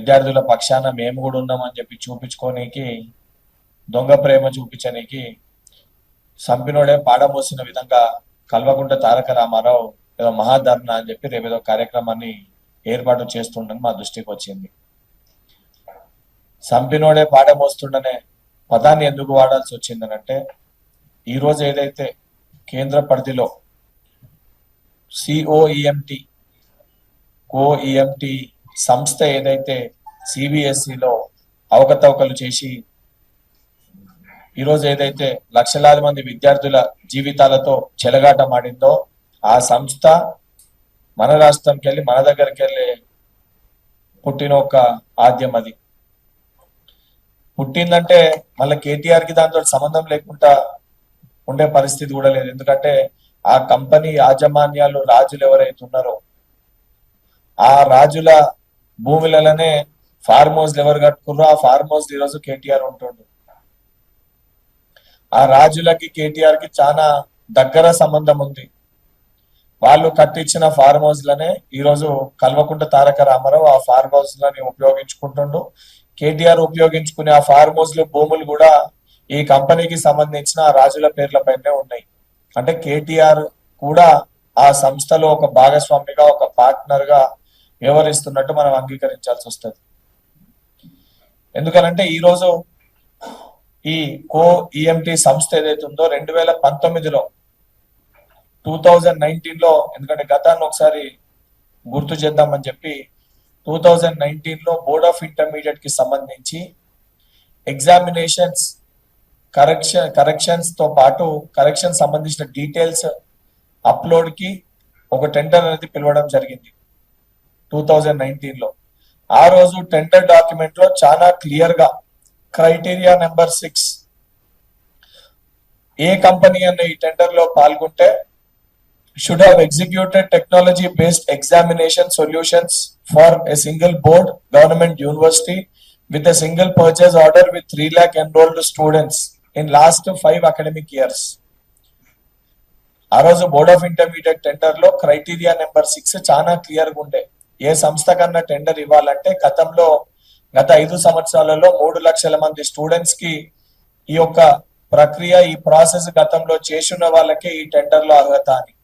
విద్యార్థుల పక్షాన మేము కూడా ఉన్నామని చెప్పి చూపించుకోనికి, దొంగ ప్రేమ చూపించడానికి సంపినోడే పాడమోసిన విధంగా కల్వకుంట్ల తారక రామారావు ఏదో మహాధర్నా అని చెప్పి రేపేదో కార్యక్రమాన్ని ఏర్పాటు చేస్తుండని మా దృష్టికి వచ్చింది. సంపినోడే పాడమోస్తుండనే పదాన్ని ఎందుకు వాడాల్సి వచ్చిందనంటే, ఈరోజు ఏదైతే కేంద్ర పరిధిలో సిఓఈఎంటి కోఈఎంటి సంస్థ ఏదైతే సిబిఎస్ఈలో అవకతవకలు చేసి ఈరోజు ఏదైతే లక్షలాది మంది విద్యార్థుల జీవితాలతో చెలగాటమాడిందో ఆ సంస్థ మన రాష్ట్రంకి వెళ్ళి మన దగ్గరికి వెళ్ళి పుట్టిన ఒక ఆద్యం. అది పుట్టిందంటే మళ్ళీ కేటీఆర్ కి దాంతో సంబంధం లేకుండా ఉండే పరిస్థితి కూడా లేదు. ఎందుకంటే ఆ కంపెనీ యాజమాన్యాలు రాజులు ఎవరైతే ఉన్నారో ఆ రాజుల భూములనే ఫార్మ్ హౌస్ ఎవరు కట్టుకున్నారో ఆ ఫార్మ్ హౌస్ ఈరోజు కేటీఆర్ ఉంటుండు. ఆ రాజులకి కేటీఆర్ కి చాలా దగ్గర సంబంధం ఉంది. వాళ్ళు కట్టించిన ఫార్మ్ హౌస్ లనే ఈరోజు కల్వకుంట్ల తారక రామారావు ఆ ఫార్మ్ హౌస్ లని ఉపయోగించుకుంటుండు. కేటీఆర్ ఉపయోగించుకునే ఆ ఫార్మ్ హౌస్ లో భూములు కూడా ఈ కంపెనీకి సంబంధించిన రాజుల పేర్లపైనే ఉన్నాయి. అంటే కేటీఆర్ కూడా ఆ సంస్థలో ఒక భాగస్వామిగా, ఒక పార్ట్నర్ గా వ్యవహరిస్తున్నట్టు మనం అంగీకరించాల్సి వస్తుంది. ఎందుకనంటే ఈరోజు ఈ కోఈఎంటి సంస్థ ఏదైతే ఉందో 2019లో 2019లో, ఎందుకంటే గతాన్ని ఒకసారి గుర్తు చేద్దామని చెప్పి 2019లో బోర్డ్ ఆఫ్ ఇంటర్మీడియట్ కి సంబంధించి ఎగ్జామినేషన్స్ కరెక్షన్స్ తో పాటు కరెక్షన్ సంబంధించిన డీటెయిల్స్ అప్లోడ్ కి ఒక టెండర్ అనేది పిలవడం జరిగింది 2019లో. ఆ రోజు టెండర్ డాక్యుమెంట్ లో చాలా క్లియర్ గా క్రైటీరియా నెంబర్ 6 ఏ కంపెనీ అన్న ఈ టెండర్ లో పాల్గొంటే should have executed technology based examination solutions for a single board government university with a single purchase order with 3 lakh enrolled students in last 5 academic years. ఆ రోజు board of intermediate tender లో criteria number 6 చాలా clear గా ఉండే. ఏ సంస్థ కన్నా tender ఇవ్వాలంటే గత 5 సంవత్సరాలలో 3 లక్షల మంది స్టూడెంట్స్ కి ఈ యొక్క ప్రక్రియ, ఈ ప్రాసెస్ గతంలో చేసిన వాళ్ళకే ఈ టెండర్ లో అర్హత అని.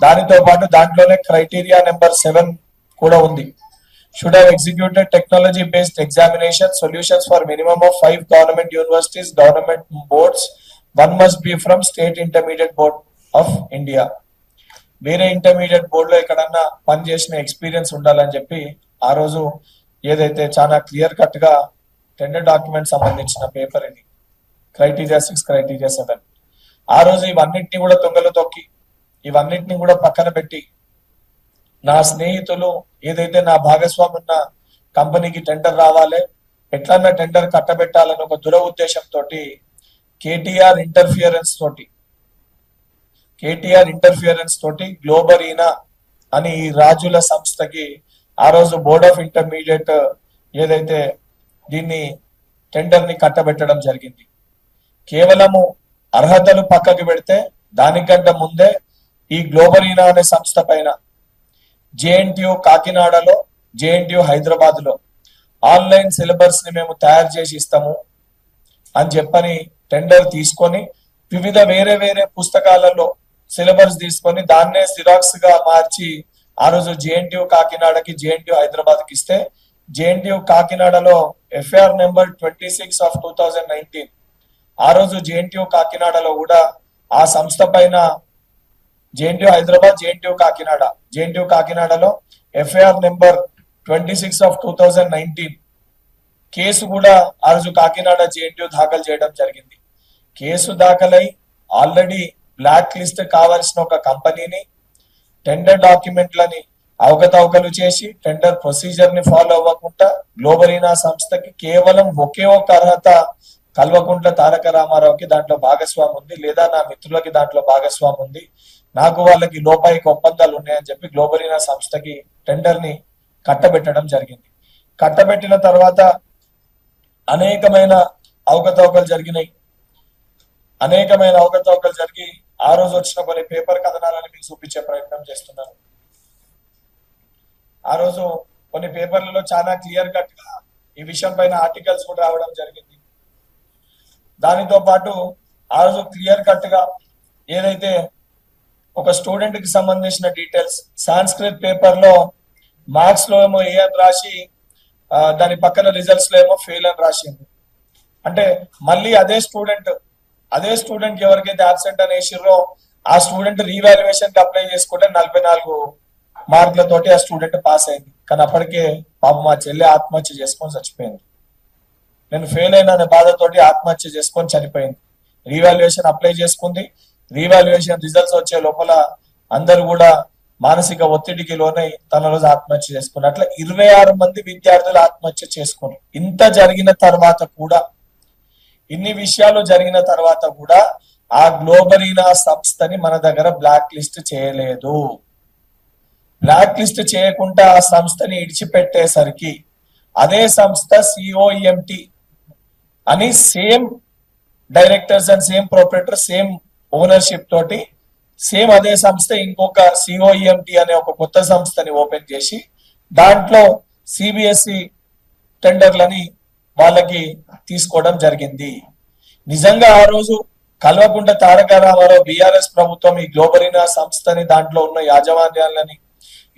దానితో పాటు దాంట్లోనే క్రైటీరియా నెంబర్ 7 కూడా ఉంది. Should have executed technology based examination solutions for minimum of 5 government universities, government boards, 1 must be from state intermediate board of India. వేరే ఇంటర్మీడియట్ బోర్డు లో ఎక్కడన్నా పనిచేసిన ఎక్స్పీరియన్స్ ఉండాలని చెప్పి ఆ రోజు ఏదైతే చాలా క్లియర్ కట్ గా టెండర్ డాక్యుమెంట్ సంబంధించిన పేపర్ ఇది క్రైటీరియా 6, క్రైటీరియా 7. ఆ రోజు ఇవన్నింటినీ కూడా తొంగలు తొక్కి, ఇవన్నింటినీ కూడా పక్కన పెట్టి, నా స్నేహితులు ఏదైతే నా భాగస్వామి ఉన్న కంపెనీకి టెండర్ రావాలి, ఎట్లన్నా టెండర్ కట్టబెట్టాలని ఒక దురఉద్దేశంతో కేటీఆర్ ఇంటర్ఫియరెన్స్ తోటి గ్లోబరీనా అని ఈ రాజుల సంస్థకి ఆ రోజు బోర్డ్ ఆఫ్ ఇంటర్మీడియట్ ఏదైతే దీన్ని టెండర్ ని కట్టబెట్టడం జరిగింది. కేవలము అర్హతలు పక్కకి పెడితే దానికంటే ముందే ఈ గ్లోబరీనా అనే సంస్థ పైన జేఎన్టీయూ కాకినాడలో, జేఎన్టీయూ హైదరాబాద్ లో ఆన్లైన్ సిలబస్ ని మేము తయారు చేసి ఇస్తాము అని చెప్పని టెండర్ తీసుకొని వివిధ వేరే పుస్తకాలలో సిలబస్ తీసుకొని దాన్నే జిరాక్స్ గా మార్చి ఆ రోజు జేఎన్టీయూ కాకినాడకి, జేఎన్టీయూ హైదరాబాద్ కి ఇస్తే జేఎన్టీయూ కాకినాడలో ఎఫ్ఐఆర్ నెంబర్ 26 ఆఫ్ 2019 ఆ రోజు జేఎన్టీయూ కాకినాడలో కూడా ఆ సంస్థ పైన జేఎన్టీయూ హైదరాబాద్, జేఎన్టీయూ కాకినాడలో ఎఫ్ఐఆర్ నెంబర్ 26 ఆఫ్ 2019 కేసు కూడా ఆ రోజు కాకినాడ జేఎన్టీయూ దాఖలు చేయడం జరిగింది. కేసు దాఖలై ఆల్రెడీ బ్లాక్ లిస్ట్ కావాల్సిన ఒక కంపెనీని టెండర్ డాక్యుమెంట్లని అవకతవకలు చేసి టెండర్ ప్రొసీజర్ ని ఫాలో అవ్వకుండా గ్లోబరీనా సంస్థకి కేవలం ఒకే ఒక అర్హత కల్వకుంట్ల తారక రామారావుకి దాంట్లో భాగస్వామి ఉంది, లేదా నా మిత్రులకి దాంట్లో భాగస్వామి ఉంది, నాకు వాళ్ళకి లోపాయికి ఒప్పందాలు ఉన్నాయని చెప్పి గ్లోబరీనా సంస్థకి టెండర్ ని కట్టబెట్టడం జరిగింది. కట్టబెట్టిన తర్వాత అనేకమైన అవకతవకలు జరిగి ఆ రోజు వచ్చిన కొన్ని పేపర్ కథనాలను మీకు చూపించే ప్రయత్నం చేస్తున్నాను. ఆ రోజు కొన్ని పేపర్లలో చాలా క్లియర్ కట్ గా ఈ విషయం పైన ఆర్టికల్స్ కూడా రావడం జరిగింది. దానితో పాటు ఆ రోజు క్లియర్ కట్ గా ఏదైతే ఒక స్టూడెంట్ కి సంబంధించిన డీటెయిల్స్ సాంస్క్రిట్ పేపర్ లో మార్క్స్ లో ఏమో ఏ అని రాసి దాని పక్కన రిజల్ట్స్ లో ఏమో ఫెయిల్ అని రాసింది. అంటే మళ్ళీ అదే స్టూడెంట్ ఎవరికైతే అబ్సెంట్ అని వేసిర్రో ఆ స్టూడెంట్ రీవాల్యుయేషన్ కి అప్లై చేసుకుంటే 44 మార్కులతోటి ఆ స్టూడెంట్ పాస్ అయింది. కానీ అప్పటికే పాప మా చెల్లి ఆత్మహత్య చేసుకొని చచ్చిపోయింది. నేను ఫెయిల్ అయిన అనే బాధతోటి ఆత్మహత్య చేసుకొని చనిపోయింది. రీవాల్యుయేషన్ అప్లై చేసుకుంది. రీవాల్యుయేషన్ రిజల్ట్స్ వచ్చే లోపల అందరూ కూడా మానసిక ఒత్తిడికి లోనై తన రోజు ఆత్మహత్య చేసుకున్నారు. అట్లా 26 మంది విద్యార్థులు ఆత్మహత్య చేసుకున్నారు. ఇంత జరిగిన తర్వాత కూడా, ఇన్ని విషయాలు జరిగిన తర్వాత కూడా ఆ గ్లోబరీనా సంస్థని మన దగ్గర బ్లాక్ లిస్ట్ చేయలేదు. బ్లాక్ లిస్ట్ చేయకుండా ఆ సంస్థని ఇడిచిపెట్టేసరికి అదే సంస్థ సిఓఎంటి అని same directors and same proprietor same ownership తోటి సేమ్ అదే సంస్థ ఇంకొక సిఓఎంటి అనే ఒక కొత్త సంస్థని ఓపెన్ చేసి దాంట్లో సిబిఎస్ఈ టెండర్లని వాళ్ళకి తీసుకోవడం జరిగింది. నిజంగా ఆ రోజు కల్వకుంట్ల తారక రామారావు బీఆర్ఎస్ ప్రభుత్వం ఈ గ్లోబరీనా సంస్థని దాంట్లో ఉన్న యాజమాన్యాలని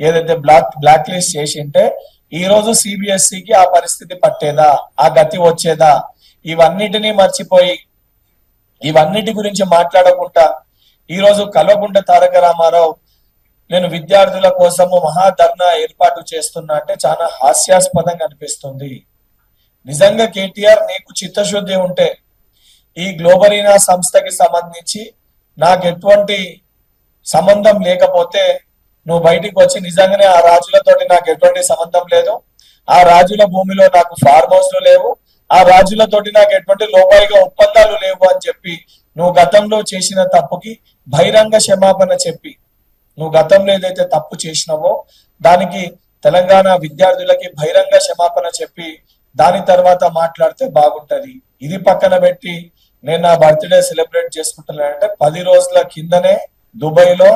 ఏదైతే బ్లాక్ లిస్ట్ చేసింటే ఈ రోజు సిబిఎస్ఈకి ఆ పరిస్థితి పట్టేదా, ఆ గతి వచ్చేదా? ఇవన్నిటినీ మర్చిపోయి ఇవన్నిటి గురించి మాట్లాడకుండా ఈ రోజు కల్వకుంట్ల తారక రామారావు నేను విద్యార్థుల కోసము మహాధర్నా ఏర్పాటు చేస్తున్నా అంటే చాలా హాస్యాస్పదంగా అనిపిస్తుంది. నిజంగా కేటీఆర్ నీకు చిత్తశుద్ధి ఉంటే ఈ గ్లోబరీనా సంస్థకి సంబంధించి నాకు ఎటువంటి సంబంధం లేకపోతే నువ్వు బయటికి వచ్చి నిజంగానే ఆ రాజులతోటి నాకు ఎటువంటి సంబంధం లేదు, ఆ రాజుల భూమిలో నాకు ఫార్మ్ హౌస్లు లేవు, ఆ రాజులతోటి నాకు ఎటువంటి లోపాయిగా ఒప్పందాలు లేవు అని చెప్పి నువ్వు గతంలో చేసిన తప్పుకి బహిరంగ క్షమాపణ చెప్పి నువ్వు గతంలో ఏదైతే తప్పు చేసినావో దానికి తెలంగాణ విద్యార్థులకి బహిరంగ క్షమాపణ చెప్పి దాని తర్వాత మాట్లాడితే బాగుంటది. ఇది పక్కన పెట్టి నేను నా బర్త్డే సెలబ్రేట్ చేసుకుంటున్నానంటే 10 రోజుల కిందనే దుబాయ్ లో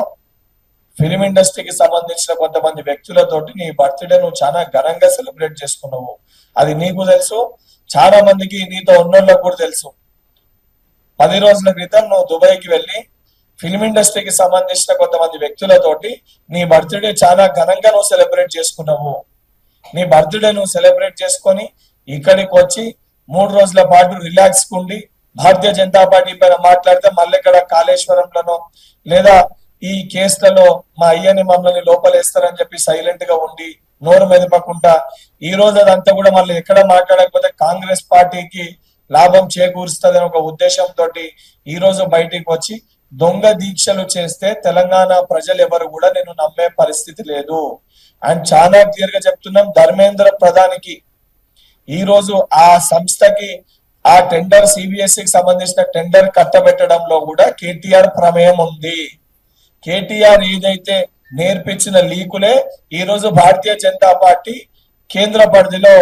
ఫిలిం ఇండస్ట్రీకి సంబంధించిన కొంతమంది వ్యక్తులతోటి నీ బర్త్డే నువ్వు చాలా ఘనంగా సెలబ్రేట్ చేసుకున్నావు. అది నీకు తెలుసు, చాలా మందికి నీతో ఉన్నోళ్ళకు కూడా తెలుసు. 10 రోజుల క్రితం నువ్వు దుబాయ్కి వెళ్ళి ఫిలిం ఇండస్ట్రీకి సంబంధించిన కొంతమంది వ్యక్తులతోటి నీ బర్త్డే చాలా ఘనంగా నువ్వు సెలబ్రేట్ చేసుకున్నావు. నీ బర్త్డే నువ్వు సెలబ్రేట్ చేసుకొని ఇక్కడికి వచ్చి 3 రోజుల పాటు రిలాక్స్ ఉండి భారతీయ జనతా పార్టీ పైన మాట్లాడితే మళ్ళీ ఇక్కడ కాళేశ్వరంలోనో లేదా ఈ కేసులలో మా అయ్యని మమ్మల్ని లోపలేస్తారని చెప్పి సైలెంట్ గా ఉండి నోరు మెదపకుండా ఈ రోజు అదంతా కూడా మళ్ళీ ఎక్కడ మాట్లాడకపోతే కాంగ్రెస్ పార్టీకి లాభం చేకూరుస్తుందని ఒక ఉద్దేశంతో ఈ రోజు బయటికి వచ్చి దొంగ దీక్షలు చేస్తే తెలంగాణ ప్రజలు ఎవరు కూడా నేను నమ్మే పరిస్థితి లేదు. అండ్ చాలా క్లియర్ గా చెప్తున్నాం, ధర్మేంద్ర ప్రధానికి ఈ రోజు ఆ సంస్థకి ఆ టెండర్ సిబిఎస్ఈకి సంబంధించిన టెండర్ కట్టబెట్టడంలో కూడా కేటీఆర్ ప్రమేయం ఉంది. కేటీఆర్ ఏదైతే నేర్పించిన లీకులే ఈ రోజు భారతీయ జనతా పార్టీ కేంద్ర పరిధిలో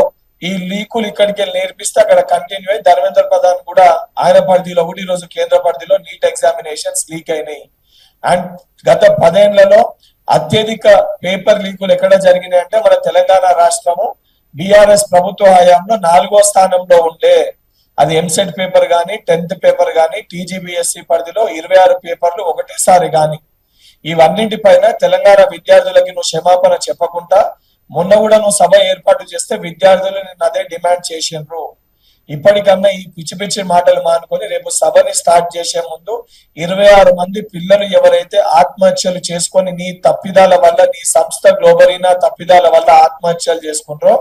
ఈ లీకులు ఇక్కడికి వెళ్ళి నేర్పిస్తే అక్కడ కంటిన్యూ అయ్యి ధర్మేంద్ర ప్రధాన్ కూడా ఆయన పరిధిలో కూడా ఈ రోజు కేంద్ర పరిధిలో నీట్ ఎగ్జామినేషన్స్ లీక్ అయినాయి. అండ్ గత 10 ఏళ్లలో అత్యధిక పేపర్ లీకులు ఎక్కడ జరిగినాయి అంటే మన తెలంగాణ రాష్ట్రము బీఆర్ఎస్ ప్రభుత్వ హయాంలో 4వ స్థానంలో ఉండే. అది ఎంసెట్ పేపర్ గానీ 10th పేపర్ గానీ టీజీబీఎస్సీ పరిధిలో 26 పేపర్లు ఒకటేసారి గాని ఇవన్నింటిపైన తెలంగాణ విద్యార్థులకి నువ్వు క్షమాపణ చెప్పకుండా మొన్న కూడా నువ్వు సభ ఏర్పాటు చేస్తే విద్యార్థులు నిన్ను అదే డిమాండ్ చేసిండ్రు. ఇప్పటికన్నా ఈ పిచ్చి పిచ్చి మాటలు మానుకొని రేపు సభని స్టార్ట్ చేసే ముందు 26 మంది పిల్లలు ఎవరైతే ఆత్మహత్యలు చేసుకొని నీ తప్పిదాల వల్ల నీ సంస్థ గ్లోబరీనా తప్పిదాల వల్ల ఆత్మహత్యలు చేసుకుంటారో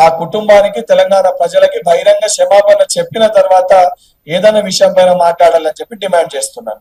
ఆ కుటుంబానికి తెలంగాణ ప్రజలకి బహిరంగ క్షమాపణ చెప్పిన తర్వాత ఏదైనా విషయం పైన మాట్లాడాలని చెప్పి డిమాండ్ చేస్తున్నాను.